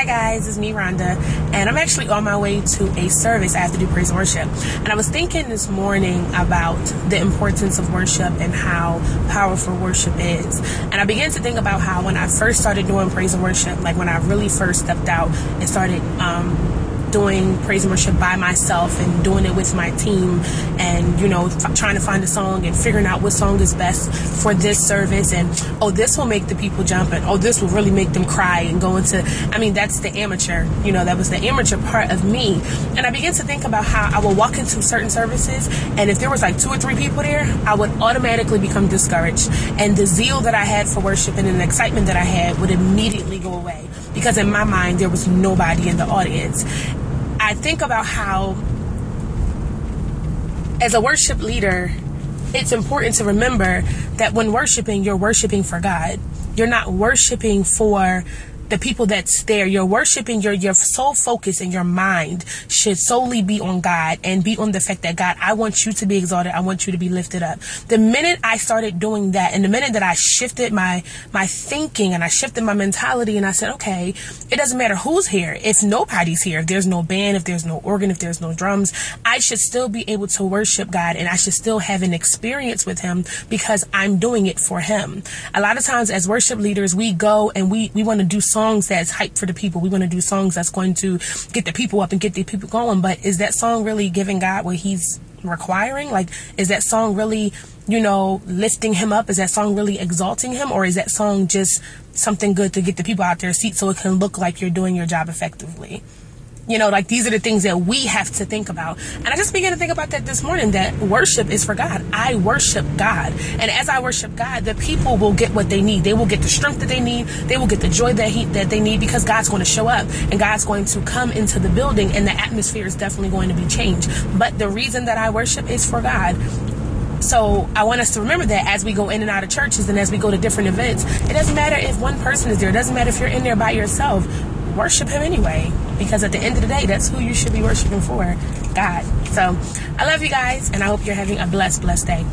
Hi guys, it's me Rhonda, and I'm actually on my way to a service. I have to do praise and worship, and I was thinking this morning about the importance of worship and how powerful worship is. And I began to think about how when I first started doing praise and worship, like when I really first stepped out and started doing praise and worship by myself and doing it with my team, and trying to find a song and figuring out what song is best for this service, and this will make the people jump, and this will really make them cry, and go into, that's the amateur, that was the amateur part of me. And I began to think about how I would walk into certain services, and if there was like 2 or 3 people there, I would automatically become discouraged, and the zeal that I had for worship and the excitement that I had would immediately go away, because in my mind there was nobody in the audience. I think about how, as a worship leader, it's important to remember that when worshiping, you're worshiping for God. You're not worshiping for the people that's there. You're worshiping, your sole focus and your mind should solely be on God, and be on the fact that, God, I want you to be exalted. I want you to be lifted up. The minute I started doing that, and the minute that I shifted my thinking, and I shifted my mentality, and I said, okay, it doesn't matter who's here. If nobody's here, if there's no band, if there's no organ, if there's no drums, I should still be able to worship God, and I should still have an experience with him, because I'm doing it for him. A lot of times as worship leaders, we go and we want to do songs that's hype for the people. We want to do songs that's going to get the people up and get the people going. But is that song really giving God what he's requiring? Like, is that song really, lifting him up? Is that song really exalting him? Or is that song just something good to get the people out their seats so it can look like you're doing your job effectively? These are the things that we have to think about. And I just began to think about that this morning, that worship is for God. I worship God. And as I worship God, the people will get what they need. They will get the strength that they need. They will get the joy that they need, because God's going to show up, and God's going to come into the building, and the atmosphere is definitely going to be changed. But the reason that I worship is for God. So I want us to remember that as we go in and out of churches, and as we go to different events, it doesn't matter if one person is there. It doesn't matter if you're in there by yourself. Worship him anyway, because at the end of the day, that's who you should be worshiping for, God. So I love you guys, and I hope you're having a blessed day.